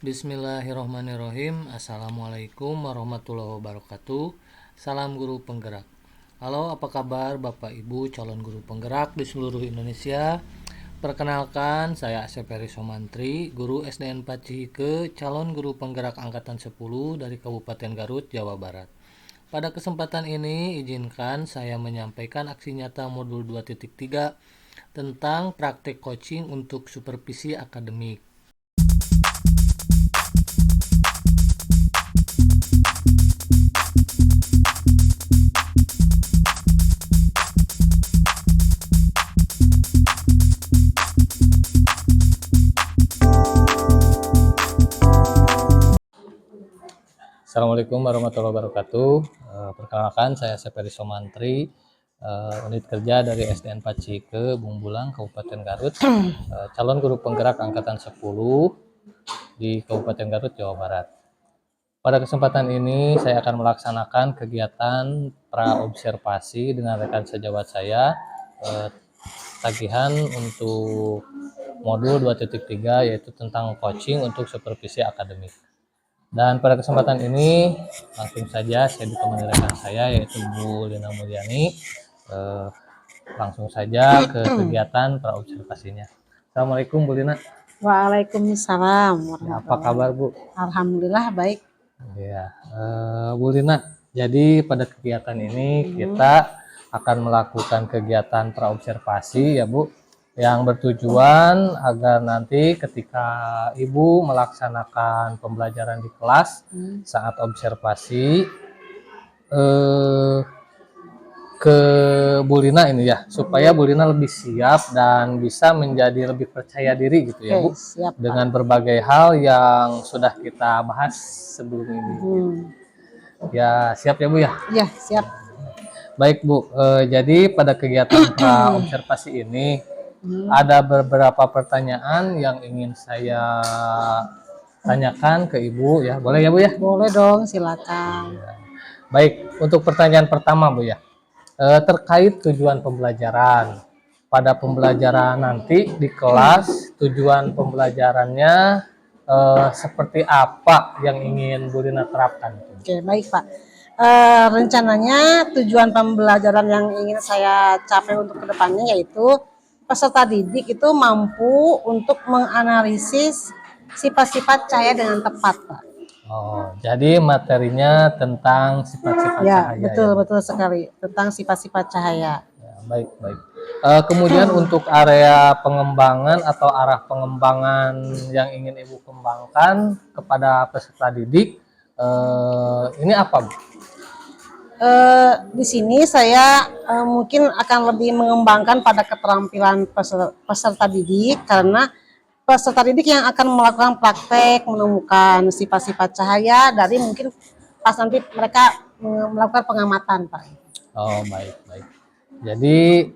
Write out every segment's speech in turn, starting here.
Bismillahirrahmanirrahim. Assalamualaikum warahmatullahi wabarakatuh. Salam guru penggerak. Halo, apa kabar Bapak Ibu calon guru penggerak di seluruh Indonesia? Perkenalkan, saya Asep Heri Somantri, guru SDN 4 Cihike, calon guru penggerak angkatan 10 dari Kabupaten Garut, Jawa Barat. Pada kesempatan ini, izinkan saya menyampaikan aksi nyata modul 2.3 tentang praktek coaching untuk supervisi akademik. Assalamualaikum warahmatullahi wabarakatuh. Perkenalkan, saya Seperi Somantri, unit kerja dari SDN 4 Cihike, Bungbulang, Kabupaten Garut, calon guru penggerak angkatan 10 di Kabupaten Garut, Jawa Barat. Pada kesempatan ini saya akan melaksanakan kegiatan praobservasi dengan rekan sejawat saya, tagihan untuk modul 2.3 yaitu tentang coaching untuk supervisi akademik. Dan pada kesempatan ini langsung saja saya ditemani rekan saya yaitu Bu Lina Mulyani. Langsung saja ke kegiatan praobservasinya. Assalamualaikum Bu Lina. Waalaikumsalam. Apa kabar Bu? Alhamdulillah baik. Ya, Bu Lina. Jadi pada kegiatan ini kita akan melakukan kegiatan praobservasi ya Bu, yang bertujuan agar nanti ketika Ibu melaksanakan pembelajaran di kelas saat observasi ke Bu Lina ini ya, supaya Bu Lina lebih siap dan bisa menjadi lebih percaya diri gitu ya Bu, siap, dengan berbagai hal yang sudah kita bahas sebelum ini. Ya, siap ya Bu ya? Ya, siap. Baik Bu, jadi pada kegiatan praobservasi ini ada beberapa pertanyaan yang ingin saya tanyakan ke Ibu ya. Boleh ya Bu ya? Boleh dong, silakan. Baik, untuk pertanyaan pertama Bu ya. Terkait tujuan pembelajaran. Pada pembelajaran nanti di kelas, tujuan pembelajarannya seperti apa yang ingin Bu Lina terapkan? Oke, baik Pak. Rencananya tujuan pembelajaran yang ingin saya capai untuk kedepannya yaitu peserta didik itu mampu untuk menganalisis sifat-sifat cahaya dengan tepat, Pak. Oh, jadi materinya tentang sifat-sifat cahaya. Betul, betul sekali, tentang sifat-sifat cahaya. Ya, baik, baik. Kemudian untuk area pengembangan atau arah pengembangan yang ingin Ibu kembangkan kepada peserta didik, ini apa Bu? Di sini saya mungkin akan lebih mengembangkan pada keterampilan peserta didik, karena peserta didik yang akan melakukan praktek menemukan sifat-sifat cahaya dari mungkin pas nanti mereka melakukan pengamatan, Pak. Oh, baik, baik. Jadi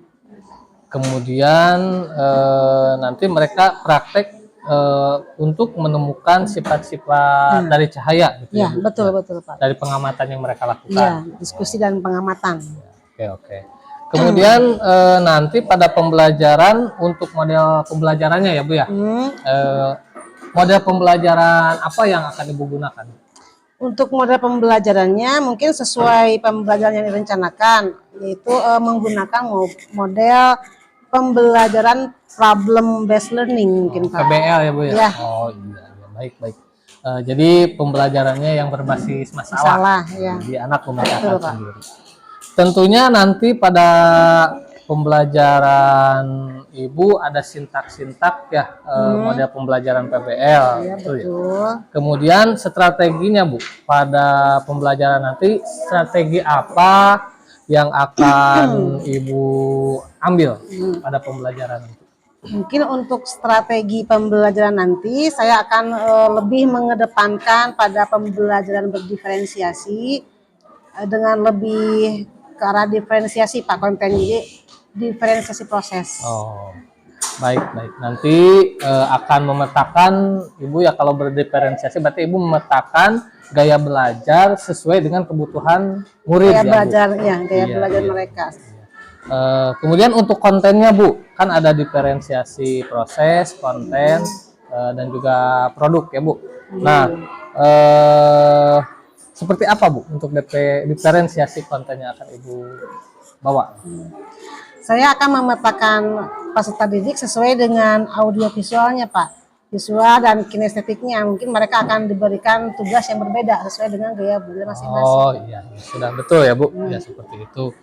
kemudian nanti mereka praktek untuk menemukan sifat-sifat dari cahaya gitu ya, betul, betul Pak. Dari pengamatan yang mereka lakukan. Ya, diskusi dan pengamatan. Oke, oke. Kemudian nanti pada pembelajaran, untuk model pembelajarannya ya Bu ya, model pembelajaran apa yang akan Ibu gunakan? Untuk model pembelajarannya mungkin sesuai pembelajaran yang direncanakan, yaitu menggunakan model pembelajaran problem based learning mungkin Pak. PBL ya Bu ya? Ya. Oh iya, iya. Baik, baik. Jadi pembelajarannya yang berbasis masalah ya. Jadi anak memecahkan sendiri. Tentunya nanti pada pembelajaran Ibu ada sintak-sintak ya, model pembelajaran PBL. Ya, betul. Ya. Kemudian strateginya Bu, pada pembelajaran nanti strategi apa yang akan Ibu ambil pada pembelajaran nanti? Mungkin untuk strategi pembelajaran nanti saya akan lebih mengedepankan pada pembelajaran berdiferensiasi dengan lebih ke arah diferensiasi Pak, konten, jadi diferensiasi proses. Oh, baik, baik. Nanti akan memetakan Ibu ya, kalau berdiferensiasi berarti Ibu memetakan gaya belajar sesuai dengan kebutuhan murid. Gaya belajar, ya, gaya belajar mereka. Kemudian untuk kontennya Bu, kan ada diferensiasi proses, konten, dan juga produk ya Bu. Nah, seperti apa Bu untuk diferensiasi konten yang akan Ibu bawa? Saya akan memetakan peserta didik sesuai dengan audio visualnya, Pak. Visual dan kinestetiknya. Mungkin mereka akan diberikan tugas yang berbeda sesuai dengan gaya belajar masing-masing. Oh iya, sudah betul ya Bu, ya seperti itu.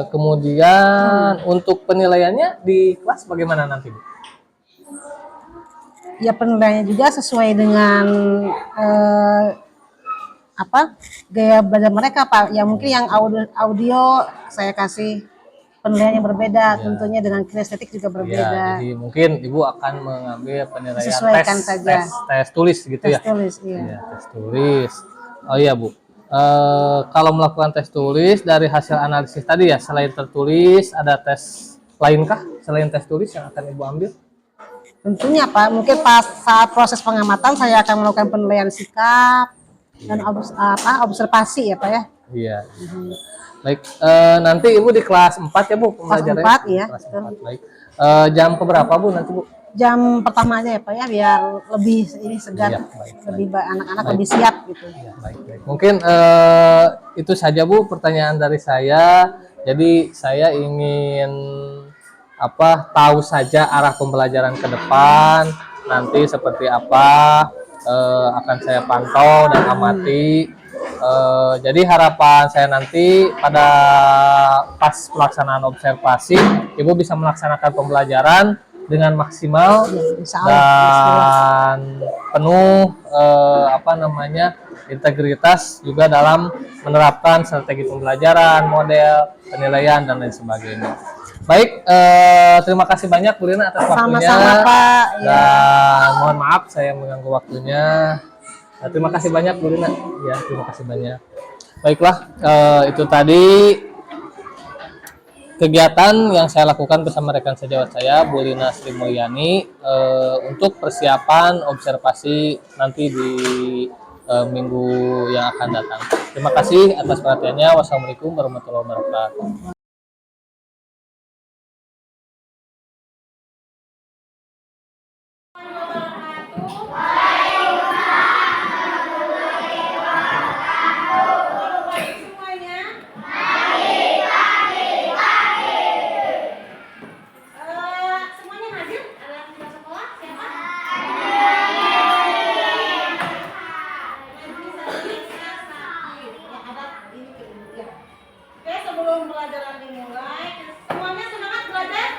Kemudian untuk penilaiannya di kelas bagaimana nanti Bu? Ya penilaiannya juga sesuai dengan gaya belajar mereka, Pak. Ya mungkin yang audio saya kasih penilaian yang berbeda, tentunya dengan kinestetik juga Ya, berbeda. jadi mungkin Ibu akan mengambil penilaian Sesuaikan saja. tes tulis gitu Tes ya? tulis, iya. Iya, tes tulis. Oh iya Bu, kalau melakukan tes tulis dari hasil analisis tadi ya, selain tertulis ada tes lainkah selain tes tulis yang akan Ibu ambil? Tentunya Pak, mungkin pas saat proses pengamatan saya akan melakukan penilaian sikap dan observasi ya Pak ya. Iya. Baik, nanti Ibu di kelas 4 ya Bu pembelajarannya? Kelas 4 ya. Kelas 4, baik. Jam keberapa Bu nanti Bu? Jam pertama aja ya Pak ya, biar lebih ini segar, Iya, baik, lebih anak-anak lebih siap gitu. Ya, baik, baik. Mungkin itu saja Bu pertanyaan dari saya. Jadi saya ingin tahu saja arah pembelajaran ke depan nanti seperti apa, akan saya pantau dan amati. Jadi harapan saya nanti pada pas pelaksanaan observasi Ibu bisa melaksanakan pembelajaran dengan maksimal dan penuh integritas juga dalam menerapkan strategi pembelajaran, model, penilaian dan lain sebagainya. Baik, terima kasih banyak Bu Lina atas waktunya. Sama-sama Pak. Dan mohon maaf saya mengganggu waktunya. Terima kasih banyak Bu Lina. Ya, terima kasih banyak. Baiklah, itu tadi kegiatan yang saya lakukan bersama rekan sejawat saya, Bu Lina Sri Mulyani, untuk persiapan observasi nanti di minggu yang akan datang. Terima kasih atas perhatiannya. Wassalamualaikum warahmatullahi wabarakatuh. Sebelum pelajaran dimulai, semuanya semangat belajar?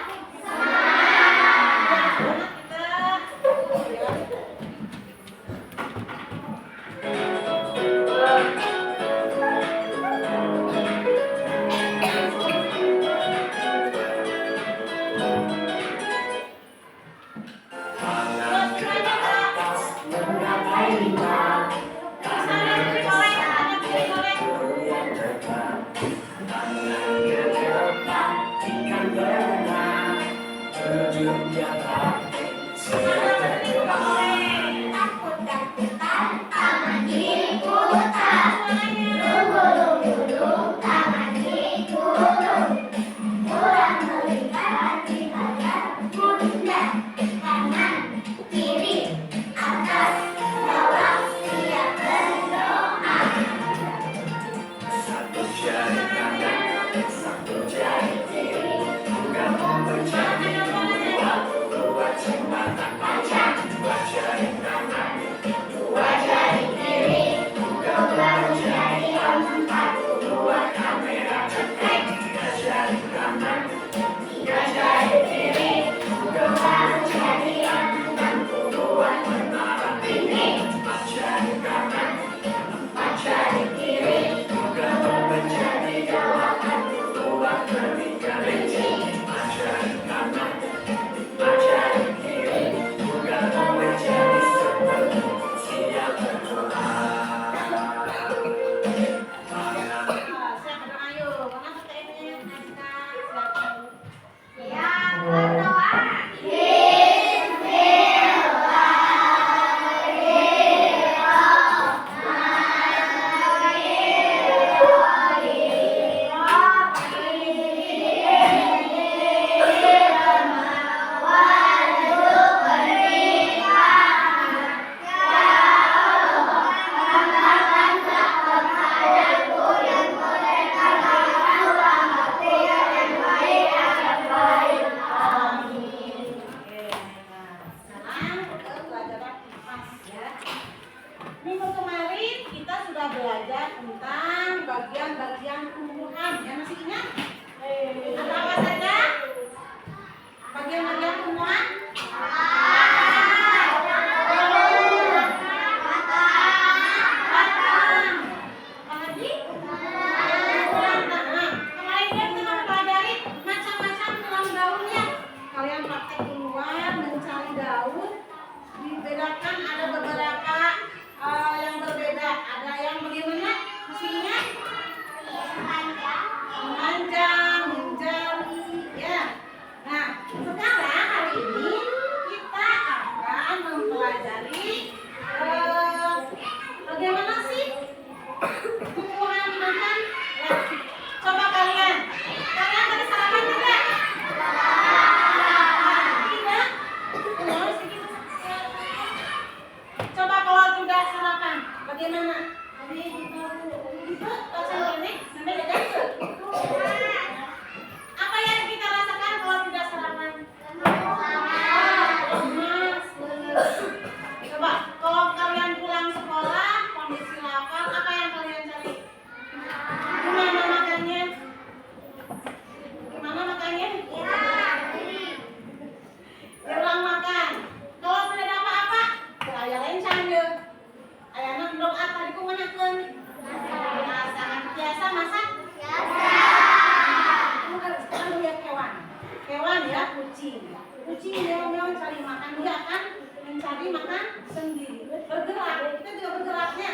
hewan ya, kucing. Kucing dia cari makan, dia akan mencari makan sendiri. Bergerak, kita juga bergeraknya.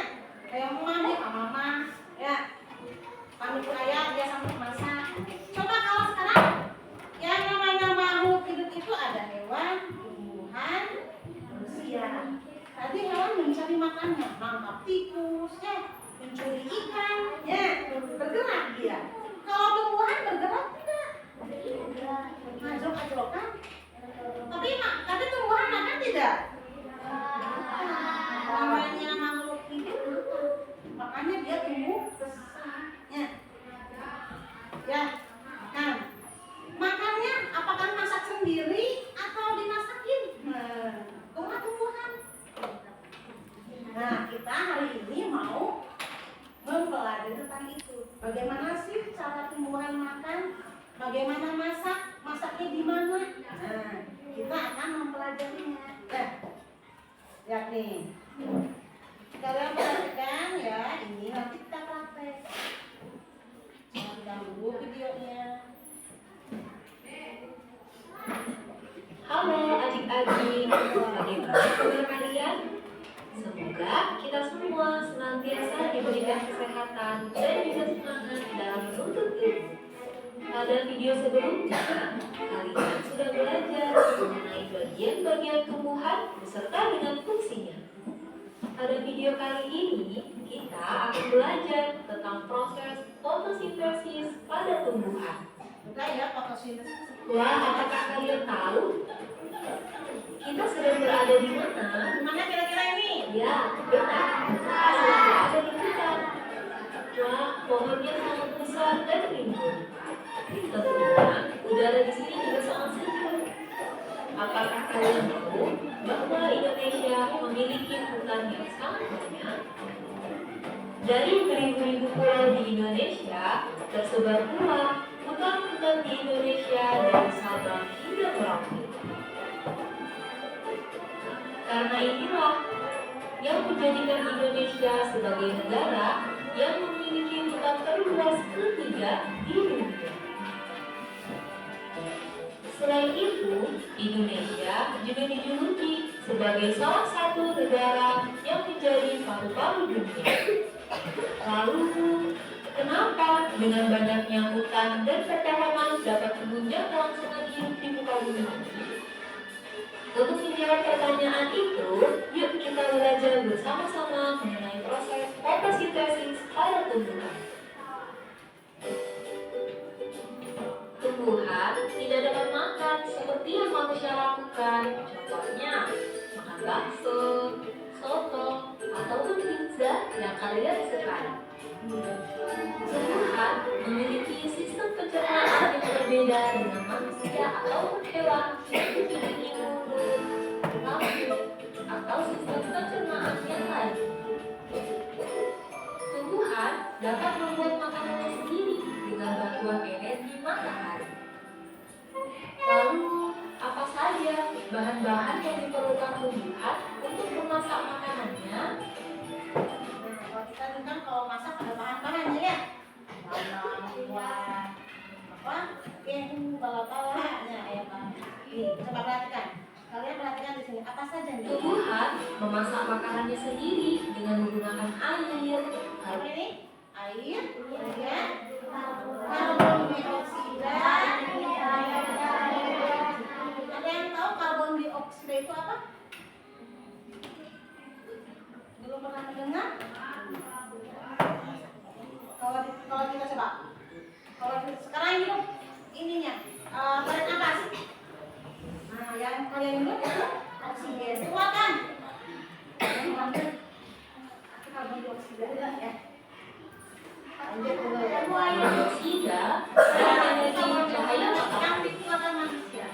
Kayak mama nih, mama ya. Kami ayah dia sambil masak. Coba kalau sekarang yang namanya makhluk hidup itu ada hewan, tumbuhan, manusia. Tadi hewan mencari makannya, nangkap tikus, ya, mencuri ikan, ya, bergerak dia. Kalau tumbuhan bergerak tidak, ngajrok-ngajrokan. Tapi tumbuhan makan tidak. Namanya makhluk hidup makan, makanya dia tumbuh besar. Ya, makan. Makannya apakah masak sendiri atau dimasakin? Tumbuhan. Nah, kita hari ini mau mempelajari tentang itu. Bagaimana sih cara tumbuhan makan? Bagaimana masaknya di mana? Nah, kita akan mempelajarinya. Lihat nih. Kalian perhatikan ya, ini nanti kita praktek. Kita dulu videonya. Halo adik-adik, bagaimana kabar kalian? Semoga kita semua senantiasa diberikan kesehatan dan juga semangat dalam menuntut ilmu. Pada video sebelumnya, kalian sudah belajar mengenai bagian-bagian tumbuhan beserta dengan fungsinya. Pada video kali ini, kita akan belajar tentang proses fotosintesis pada tumbuhan. Bukan ya, fotosintesis. Wah, apakah kalian tahu? Kita sedang berada di mana? Di mana kira-kira ini? Ya, benar. Kita sedang berada di hutan. Wah, pohonnya sangat besar dan rimbun. Tentunya, udara di sini juga sangat sejuk. Apakah kalian tahu bahwa Indonesia memiliki hutan yang sangat banyak? Dari beribu-ribu pulau di Indonesia, tersebar pula hutan-hutan di Indonesia dari Sabang hingga Merauke. Karena inilah yang menjadikan Indonesia sebagai negara yang memiliki hutan terluas ketiga di dunia. Selain itu, Indonesia juga dijuluki sebagai salah satu negara yang menjadi paru-paru dunia. Lalu, kenapa dengan banyaknya hutan dan pepohonan dapat menunjang kelangsungan hidup di muka bumi? Untuk menjawab pertanyaan itu, yuk kita belajar bersama-sama mengenai proses fotosintesis pada tumbuhan. Tumbuhan tidak dapat makan seperti yang manusia lakukan, contohnya makan bakso, soto, ataupun pizza yang kalian sukai. Tumbuhan memiliki sistem pencernaan yang berbeda dengan manusia ataupun hewan yang memiliki mulut, lambung, atau sistem pencernaan yang lain. Tumbuhan dapat membuat makanannya sendiri dengan bantuan energi matahari. Lalu, apa saja bahan-bahan yang diperlukan tumbuhan untuk memasak makanannya? Kalau kita ini kan kalau masak ada bahan-bahannya ya. Bawang, buah, apa? Gehu, bala-balanya ya Pak. Nih, coba perhatikan. Kalian perhatikan di sini apa saja nih? Tumbuhan memasak makanannya sendiri dengan menggunakan air. Apa ini? Air, kemudian karbon dioksida. Ada yang tahu karbon dioksida itu apa? Belum pernah mendengar? Kalau kita coba, sekarang hidup ininya tarik nafas. Nah, yang kalian hidup itu oksigen. Keluarkan. Ambil karbon dioksida ya. Lanjut dulu ya. Karbon dioksida adalah energi cahaya matahari. Yang dikeluarkan manusia.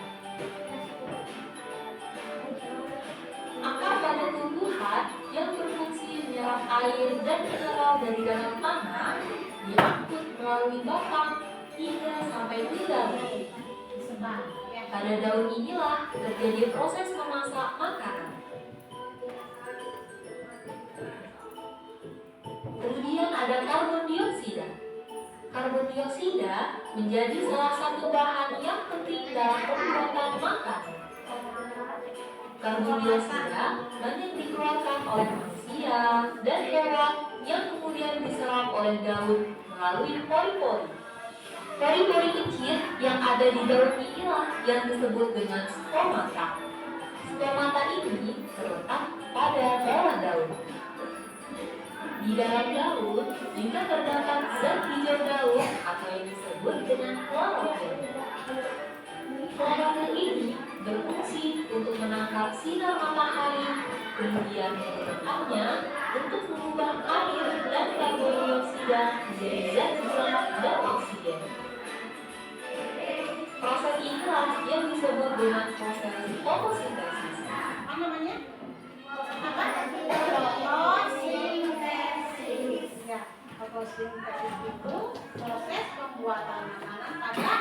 Akar pada tumbuhan yang berfungsi menyerap air dan mineral dari dalam tanah diangkut melalui batang hingga sampai ke daun. Disebar ya. Pada daun inilah terjadi proses memasak makanan. Kemudian ada karbon dioksida. Karbon dioksida menjadi salah satu bahan yang penting dalam pembuatan makanan. Karbon dioksida banyak dikeluarkan oleh manusia dan hewan yang kemudian diserap oleh daun melalui pori-pori. Pori-pori kecil yang ada di daun inilah yang disebut dengan stomata. Stomata ini terletak pada bawah daun. Di dalam daun juga terdapat zat hijau daun atau yang disebut dengan klorofil. Klorofil ini berfungsi untuk menangkap sinar matahari, kemudian menggunakannya untuk mengubah air dan karbon dioksida menjadi zat gula dan oksigen. Proses inilah yang disebut dengan proses fotosintesis. Apa namanya? Apa? Fotosintesis. Ya, fotosintesis itu proses pembuatan makanan pada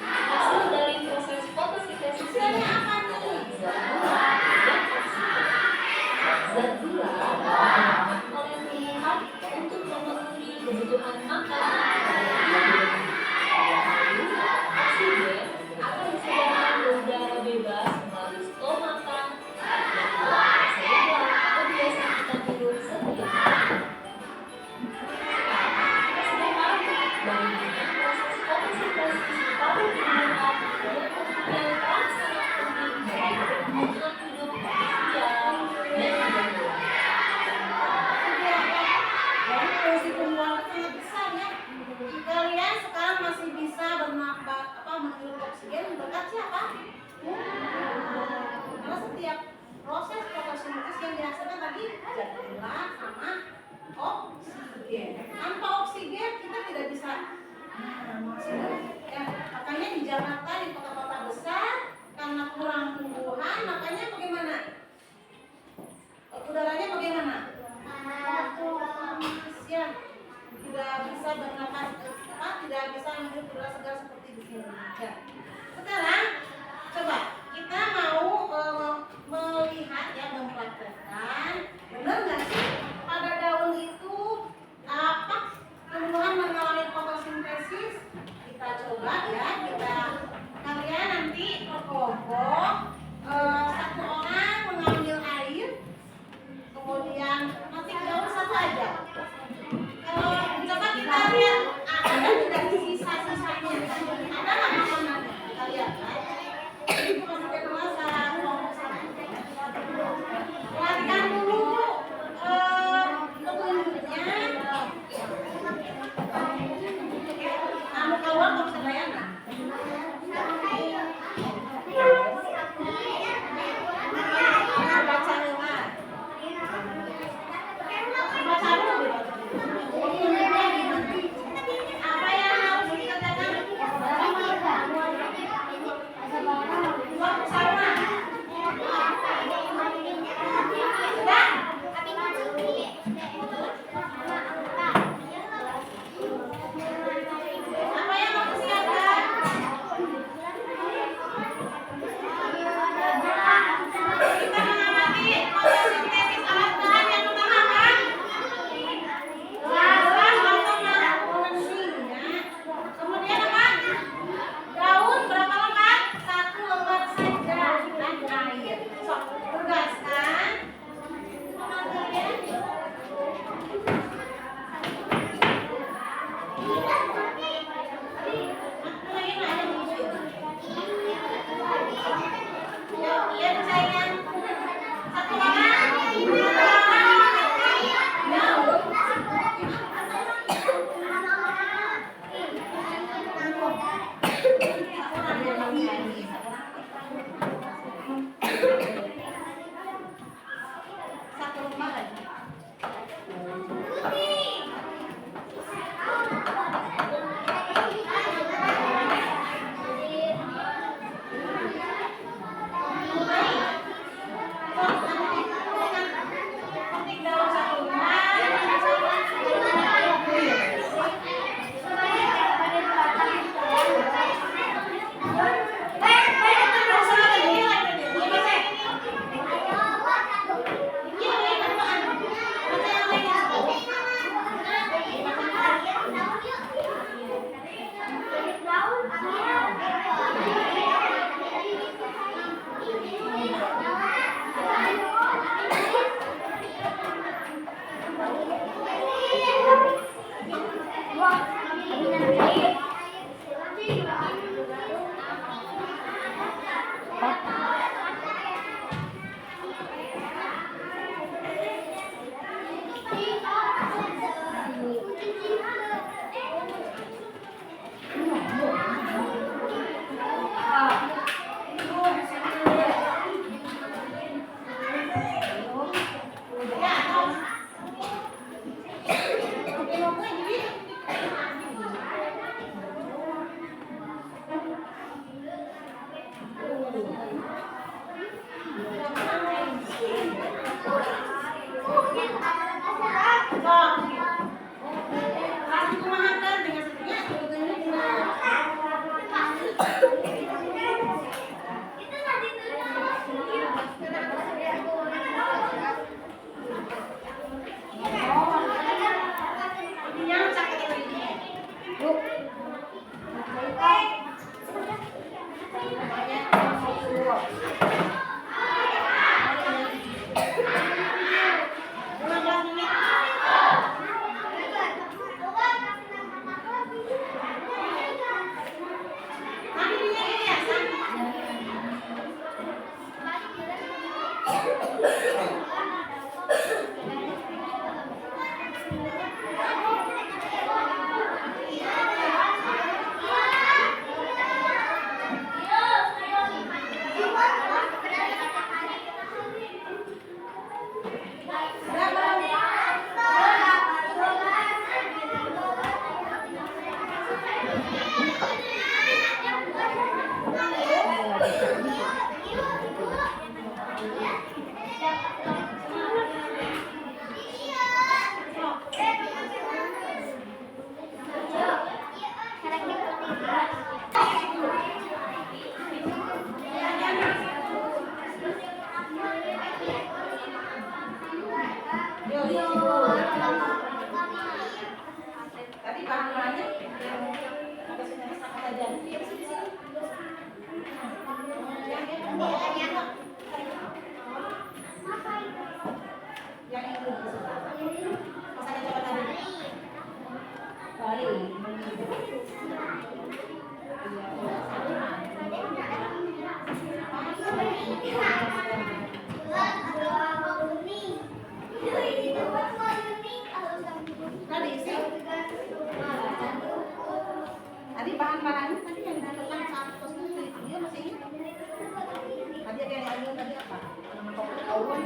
Hasil dari proses fotosintesis ini adalah zat gula dan oksigen. Zat gula digunakan oleh tumbuhan untuk memenuhi kebutuhan makan. Lalu, oksigen akan disebarkan ke udara bebas melalui stomata sehingga kebiasaan kita hidup setiap hari. Sekarang, bagaimana proses fotosintesis pada tumbuhan yang mempunyai peran sangat penting bagi keberlangsungan hidup manusia dan juga hewan. Jadi fungsi tumbuhan itu sangat besar ya. Kalian sekarang masih bisa menghirup oksigen berkat siapa? Karena setiap proses fotosintesis yang dihasilkan tadi zat gula sama oksigen. Tanpa oksigen kita tidak bisa ya, makanya di Jakarta di kota-kota besar karena kurang tumbuhan makanya bagaimana? Udaranya bagaimana? Ya, tidak bisa bernapas, tidak bisa menghirup udara segar seperti di sini. Ya. Sekarang coba kita mau melihat ya, mempraktekkan benar nggak sih pada daun itu apa tumbuhan mengalami fotosintesis? Kita coba ya, kalian nanti berkelompok, satu orang mengambil air, kemudian petik daun satu aja. Coba kita lihat ada tidak sisa-sisanya, ada nggak makanannya? Kita lihat kan? Itu masih keluar kelompok satu. Perhatikan dulu petunjuknya. Kamu keluar nggak bisa bayangkan. Baca lewat. Baca dulu. Apa yang harus dikerjakan? Buat sama. Sudah? Apa yang mau disiapkan? Kita mengamati fotosintesis alat bahan yang pertama kan? Gelas atau mesinnya. Kemudian apa? Daun berapa lembar? 1 lembar saja dan air. Sok, tugaskan. Iya, sayang. 1 orang. 2 orang. Daun. Satu lembar aja. gambarannya tadi yang dilakukan saat kostum dia masih ingat? Tadi yang diambil tadi apa? Nama topik awal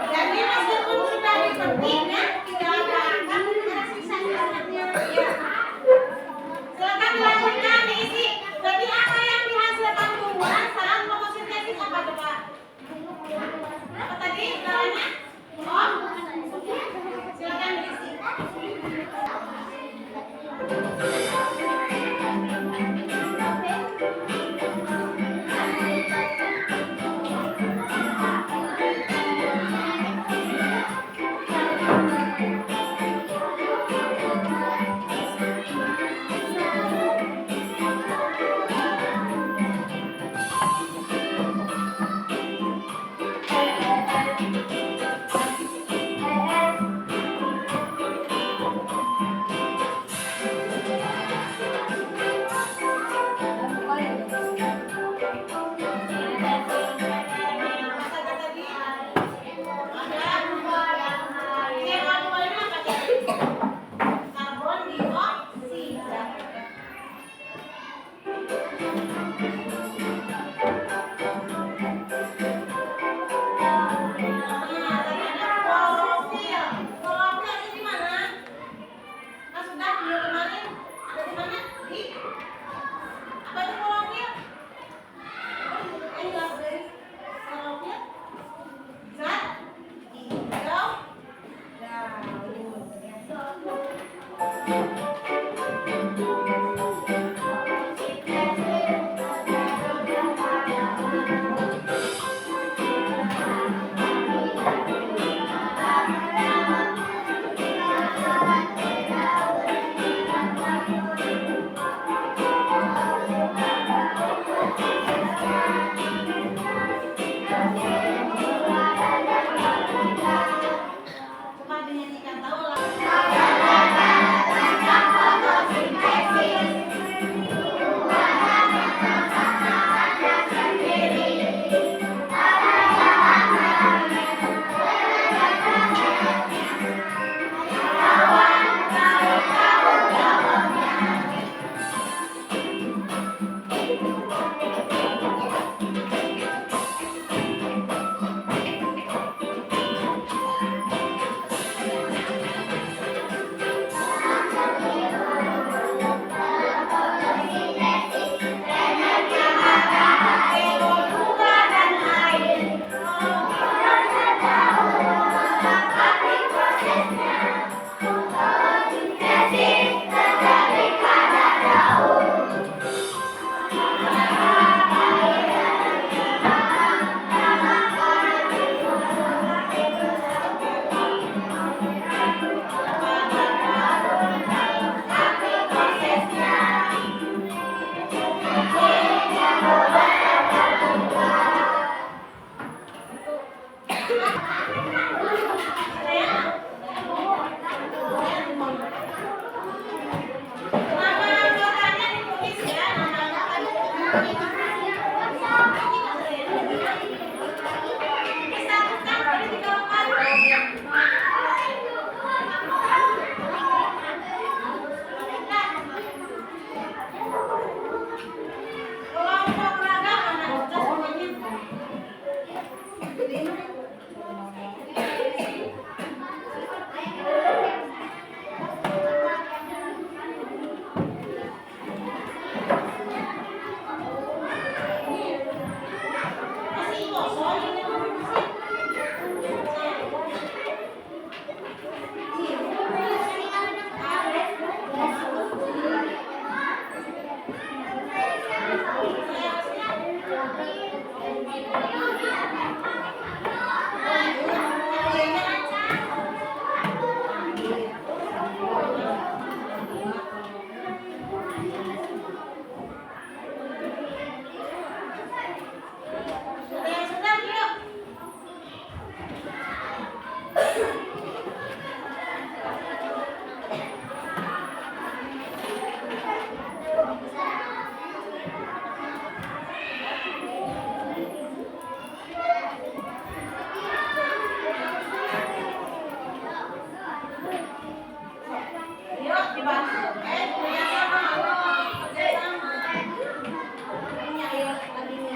Jadi meskipun sudah dipetik ya, tidak ada sisa-sisanya ya. Silakan dilanjutkan diisi. Jadi apa yang dihasilkan tumbuhan saat fotosintesis apa coba? Apa tadi namanya? Oh, silakan diisi.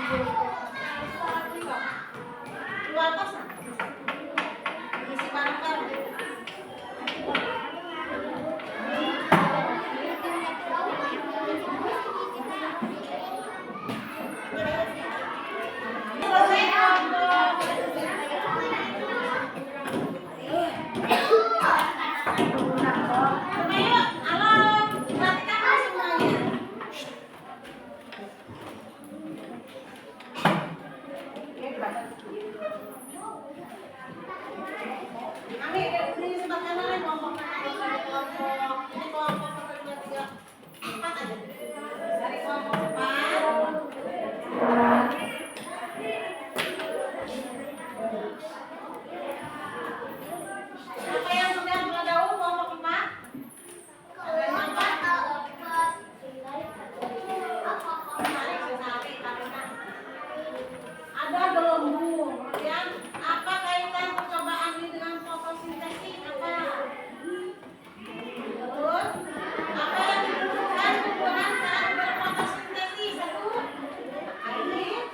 Keluar kos. Isi barang-barang. Apa yang sudah berdaun kelompok 4? Ada yang apa? Ada gelembung. Kemudian apa kaitan percobaan ini dengan fotosintesis? Apa? Terus apa yang dibutuhkan tumbuhan saat berfotosintesis? Satu, air.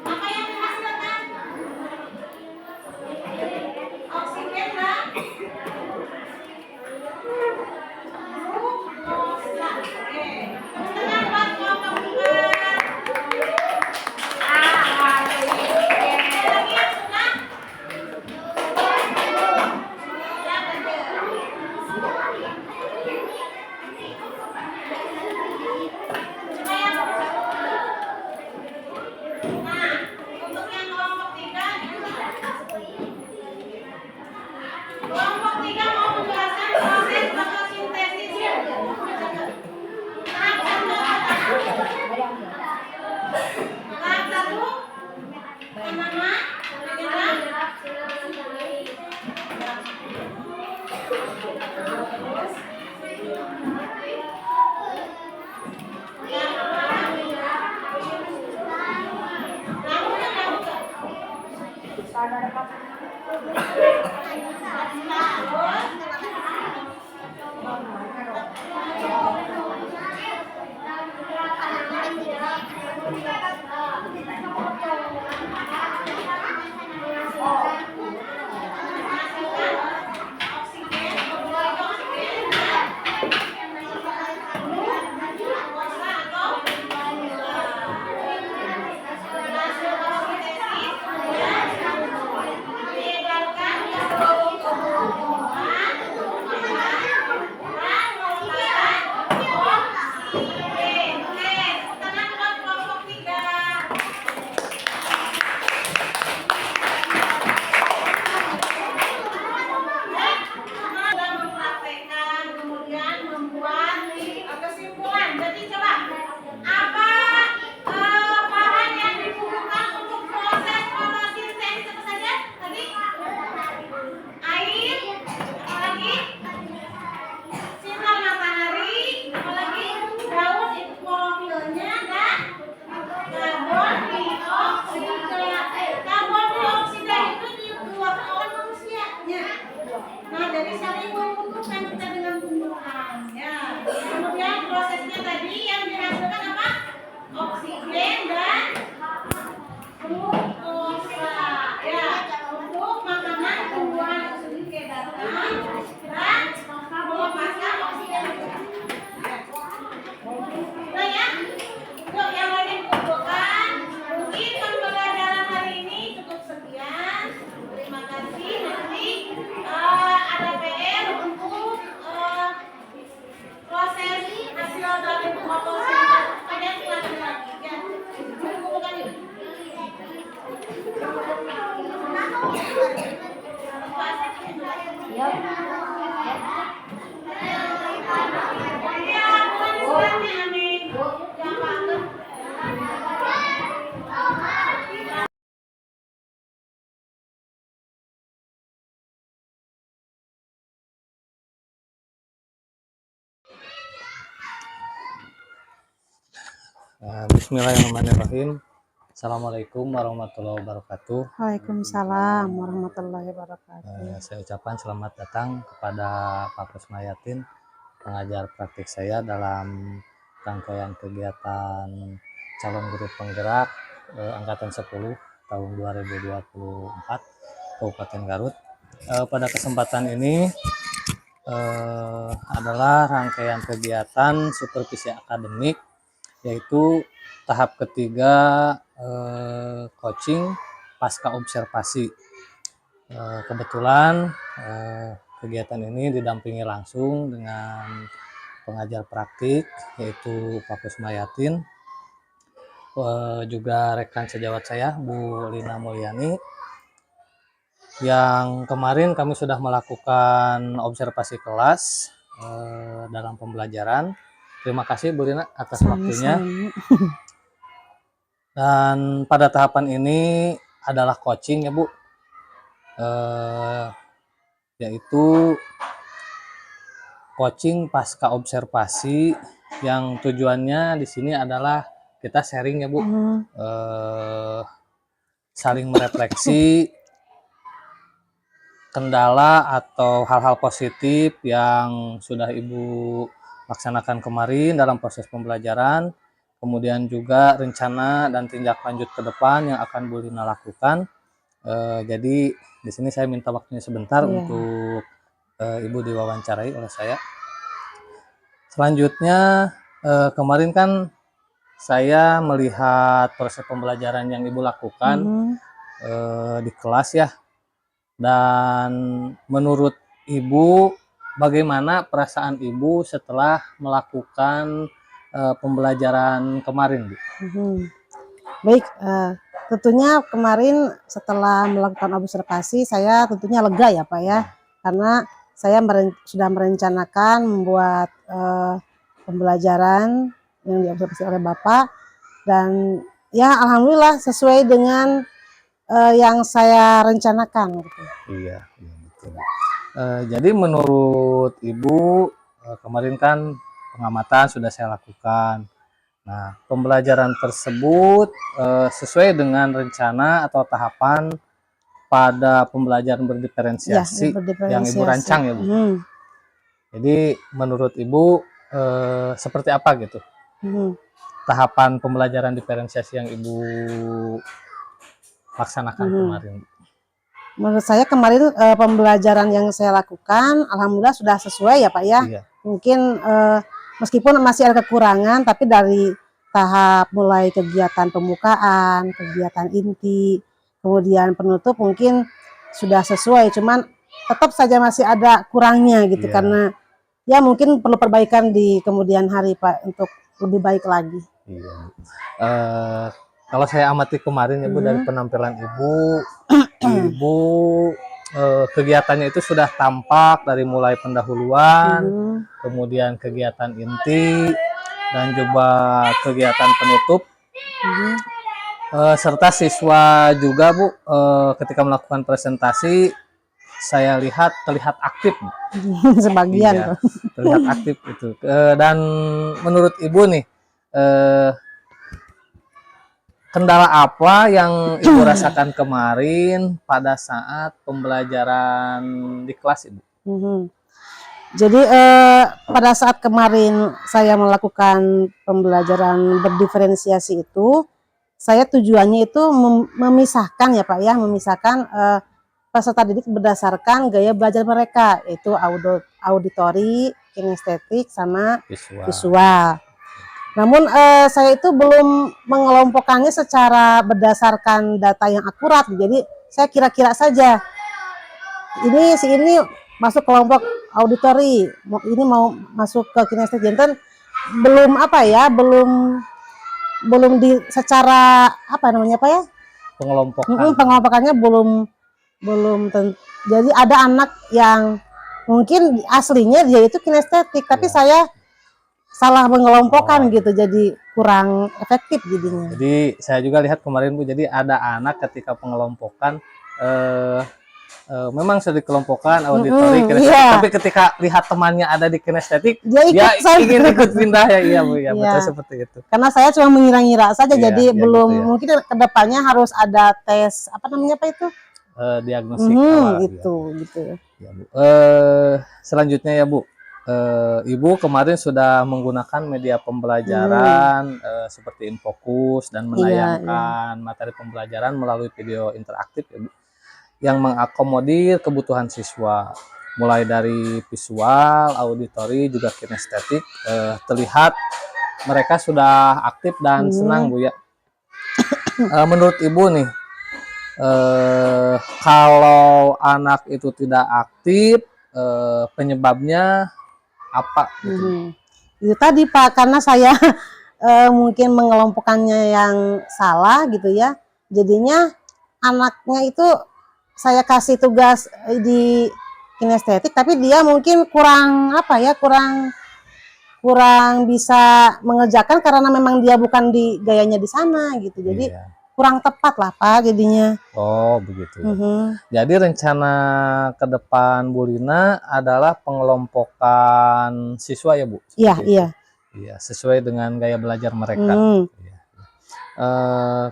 Apa yang dihasilkan? Oksigen dan glukosa. Oke. Dengan buat kelompok 4. Lagi yang suka? Ya, Nah, untuk yang kelompok 3, kelompok 3 mau menjelaskan proses fotosintesis. Tahap 1 apa? Tahap 1 banana, kemudian yang Bismillahirrahmanirrahim. Assalamualaikum warahmatullahi wabarakatuh. Waalaikumsalam warahmatullahi wabarakatuh. Saya ucapkan selamat datang kepada Pak Kusmayatin, pengajar praktik saya dalam rangkaian kegiatan calon guru penggerak angkatan 10 tahun 2024 Kabupaten Garut. Pada kesempatan ini adalah rangkaian kegiatan supervisi akademik, yaitu tahap ketiga coaching pasca observasi. Kebetulan kegiatan ini didampingi langsung dengan pengajar praktik, yaitu Pak Kusmayatin, juga rekan sejawat saya Bu Lina Mulyani, yang kemarin kami sudah melakukan observasi kelas dalam pembelajaran. Terima kasih Bu Lina atas waktunya. Dan pada tahapan ini adalah coaching ya Bu, yaitu coaching pasca observasi, yang tujuannya di sini adalah kita sharing ya Bu, saling merefleksi kendala atau hal-hal positif yang sudah Ibu laksanakan kemarin dalam proses pembelajaran, kemudian juga rencana dan tindak lanjut ke depan yang akan Bu Lina lakukan. Jadi di sini saya minta waktunya sebentar untuk Ibu diwawancarai oleh saya. Selanjutnya kemarin kan saya melihat proses pembelajaran yang Ibu lakukan di kelas ya. Dan menurut Ibu, bagaimana perasaan Ibu setelah melakukan pembelajaran kemarin, Bu? Baik, tentunya kemarin setelah melakukan observasi saya tentunya lega ya Pak ya, karena saya sudah merencanakan membuat pembelajaran yang diobservasi oleh Bapak, dan ya alhamdulillah sesuai dengan yang saya rencanakan gitu. Iya, betul. Jadi menurut Ibu kemarin kan pengamatan sudah saya lakukan. Nah, pembelajaran tersebut sesuai dengan rencana atau tahapan pada pembelajaran berdiferensiasi yang Ibu rancang ya Bu. Jadi menurut Ibu seperti apa gitu tahapan pembelajaran diferensiasi yang Ibu laksanakan kemarin? Menurut saya kemarin pembelajaran yang saya lakukan alhamdulillah sudah sesuai ya Pak ya. Iya. Mungkin meskipun masih ada kekurangan, tapi dari tahap mulai kegiatan pembukaan, kegiatan inti, kemudian penutup mungkin sudah sesuai, cuman tetap saja masih ada kurangnya gitu, karena ya mungkin perlu perbaikan di kemudian hari Pak untuk lebih baik lagi. Iya. Kalau saya amati kemarin ya Bu, dari penampilan Ibu kegiatannya itu sudah tampak dari mulai pendahuluan, kemudian kegiatan inti, dan juga kegiatan penutup. Serta siswa juga Bu, ketika melakukan presentasi saya lihat terlihat aktif. Sebagian iya, terlihat aktif itu. Dan menurut Ibu nih, kendala apa yang Ibu rasakan kemarin pada saat pembelajaran di kelas Ibu? Jadi pada saat kemarin saya melakukan pembelajaran berdiferensiasi itu, saya tujuannya itu memisahkan ya Pak ya, memisahkan peserta didik berdasarkan gaya belajar mereka, yaitu auditori, kinestetik, sama visual. Namun saya itu belum mengelompokkannya secara berdasarkan data yang akurat, jadi saya kira-kira saja. Si ini masuk kelompok auditori, ini mau masuk ke kinestetik, jantan belum apa ya, belum di secara apa namanya Pak ya? Pengelompokannya belum jadi ada anak yang mungkin aslinya dia itu kinestetik, tapi saya salah mengelompokkan gitu, jadi kurang efektif jadinya. Jadi saya juga lihat kemarin Bu, jadi ada anak ketika pengelompokan memang sudah dikelompokkan auditori kinestetik, iya. tapi ketika lihat temannya ada di kinestetik, Dia dia ikut ingin ikut pindah ya, iya Bu, ya betul Iya. seperti itu. Karena saya cuma mengira-ngira saja, Iya, jadi iya belum gitu ya. mungkin kedepannya harus ada tes apa namanya apa itu? Diagnostik awal Gitu, gitu. ya Bu. Selanjutnya ya Bu, Ibu kemarin sudah menggunakan media pembelajaran seperti Infokus dan Iya, menayangkan materi pembelajaran melalui video interaktif ya Bu, yang mengakomodir kebutuhan siswa, mulai dari visual, auditori, juga kinestetik. Terlihat mereka sudah aktif dan senang Bu ya. Menurut Ibu nih, kalau anak itu tidak aktif, penyebabnya apa gitu? Itu tadi Pak, karena saya mungkin mengelompokkannya yang salah gitu ya. Jadinya anaknya itu saya kasih tugas di kinestetik, tapi dia mungkin kurang apa ya, kurang bisa mengerjakan karena memang dia bukan di gayanya di sana gitu. Jadi Iya. kurang tepat lah Pak jadinya. Oh begitu ya. Jadi rencana ke depan Bu Lina adalah pengelompokan siswa ya Bu? Iya, Seperti iya. itu? Iya, sesuai dengan gaya belajar mereka. Iya.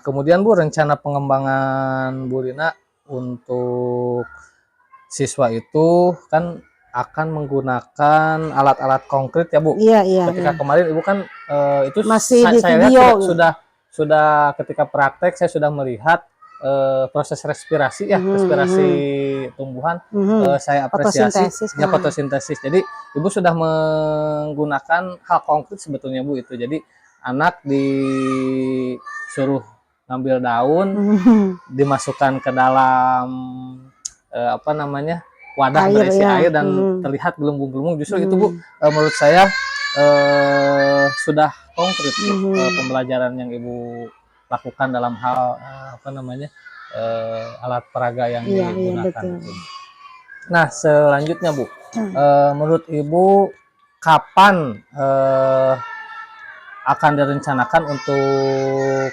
Kemudian Bu, rencana pengembangan Bu Lina untuk siswa itu kan akan menggunakan alat-alat konkret ya Bu? Iya, iya. Ketika kemarin Ibu kan itu Masih di saya lihat video. sudah ketika praktek saya sudah melihat proses respirasi ya, respirasi tumbuhan. Saya apresiasi Fotosintesis, ya, fotosintesis. Jadi Ibu sudah menggunakan hal konkret sebetulnya Bu itu. Jadi anak disuruh ngambil daun, dimasukkan ke dalam apa namanya, wadah Air, berisi ya. air dan terlihat gelembung-gelembung. Justru itu Bu, menurut saya sudah konkret pembelajaran yang Ibu lakukan dalam hal apa namanya, alat peraga yang digunakan. Betul. Nah selanjutnya Bu, menurut Ibu kapan akan direncanakan untuk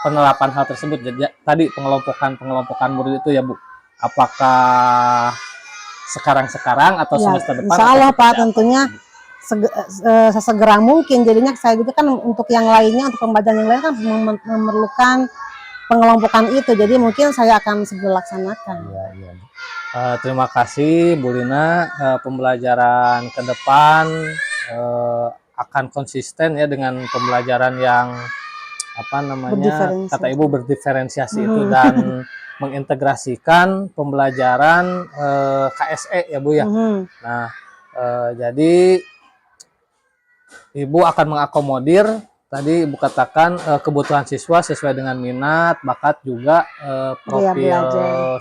penerapan hal tersebut? Jadi tadi pengelompokan murid itu ya Bu, apakah sekarang atau semester depan? Insya Allah Pak, tentunya sesegera mungkin. Jadinya saya juga kan untuk yang lainnya, untuk pembelajaran yang lain kan memerlukan pengelompokan itu. Jadi mungkin saya akan segera laksanakan. Iya. Terima kasih Bu Lina. Pembelajaran ke depan akan konsisten ya dengan pembelajaran yang apa namanya, kata Ibu berdiferensiasi itu, dan mengintegrasikan pembelajaran KSE ya Bu ya. Nah jadi Ibu akan mengakomodir tadi Ibu katakan kebutuhan siswa sesuai dengan minat, bakat, juga profil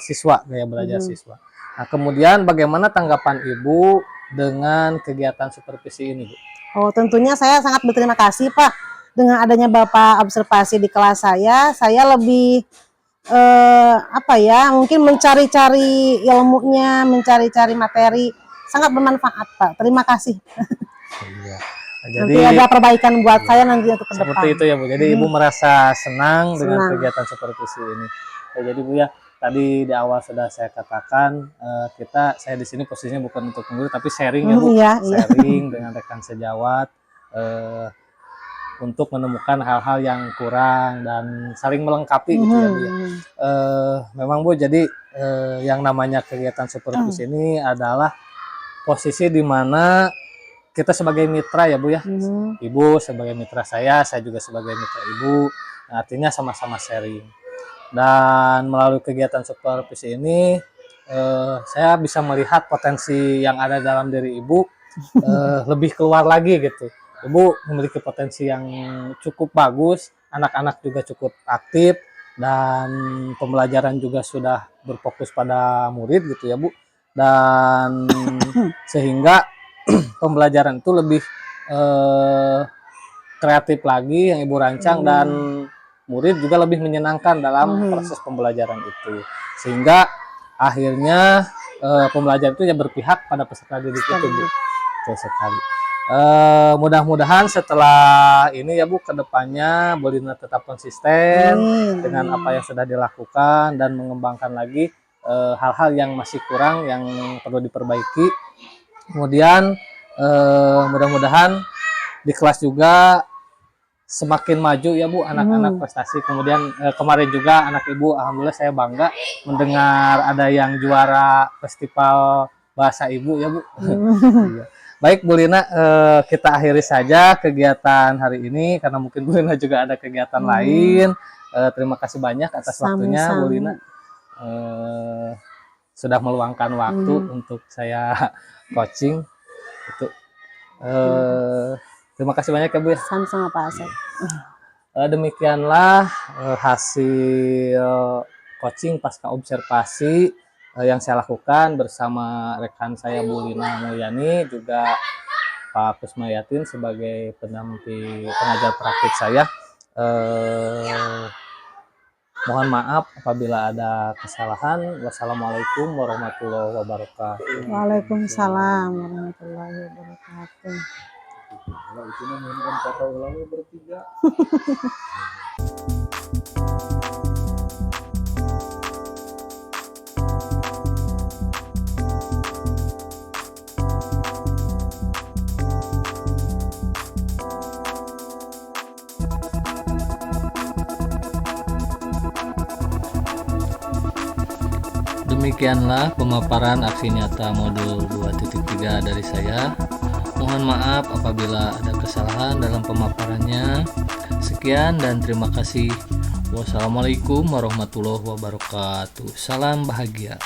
siswa, gaya belajar siswa. Nah kemudian bagaimana tanggapan Ibu dengan kegiatan supervisi ini Bu? Oh tentunya saya sangat berterima kasih Pak. Dengan adanya Bapak observasi di kelas saya lebih apa ya, mungkin mencari-cari ilmunya, mencari-cari materi, sangat bermanfaat Pak. Terima kasih. Iya. Jadi nanti ada perbaikan buat saya nanti untuk ke depan. Seperti itu ya Bu. Jadi Ibu merasa senang dengan kegiatan supervisi ini. Jadi Bu ya, tadi di awal sudah saya katakan saya di sini posisinya bukan untuk mengguru tapi sharing ya Bu. Sharing dengan rekan sejawat untuk menemukan hal-hal yang kurang dan saling melengkapi gitu ya Bu ya. Memang Bu, jadi yang namanya kegiatan supervisi ini adalah posisi di mana kita sebagai mitra ya Bu ya. Ibu sebagai mitra saya juga sebagai mitra Ibu. Nah, artinya sama-sama sharing. Dan melalui kegiatan supervisi ini saya bisa melihat potensi yang ada dalam diri Ibu lebih keluar lagi gitu. Ibu memiliki potensi yang cukup bagus, anak-anak juga cukup aktif, dan pembelajaran juga sudah berfokus pada murid gitu ya Bu. Dan sehingga pembelajaran itu lebih kreatif lagi yang Ibu rancang, dan murid juga lebih menyenangkan dalam proses pembelajaran itu. Sehingga akhirnya pembelajaran itu ya berpihak pada peserta didik itu Bu. Betul sekali. Mudah-mudahan setelah ini ya Bu, kedepannya Bu Lina tetap konsisten dengan apa yang sudah dilakukan dan mengembangkan lagi hal-hal yang masih kurang yang perlu diperbaiki. Kemudian mudah-mudahan di kelas juga semakin maju ya Bu anak-anak prestasi. Kemudian kemarin juga anak Ibu alhamdulillah saya bangga mendengar ada yang juara festival bahasa Ibu ya Bu. Iya. Baik Bu Lina, kita akhiri saja kegiatan hari ini karena mungkin Bu Lina juga ada kegiatan lain. Terima kasih banyak atas waktunya Bu Lina. Sudah meluangkan waktu untuk saya coaching. Itu terima kasih banyak ya Bu ya. Sama-sama Pak Asep. Demikianlah hasil coaching pasca observasi yang saya lakukan bersama rekan saya Bu Lina Mulyani, juga Pak Kusmayatin sebagai pendamping pengajar praktik saya. Mohon maaf apabila ada kesalahan. Wassalamualaikum warahmatullahi wabarakatuh. Waalaikumsalam warahmatullahi wabarakatuh. Kalau itu namanya kata ulama bertiga. Demikianlah pemaparan aksi nyata modul 2.3 dari saya. Mohon maaf apabila ada kesalahan dalam pemaparannya. Sekian dan terima kasih. Wassalamualaikum warahmatullahi wabarakatuh. Salam bahagia.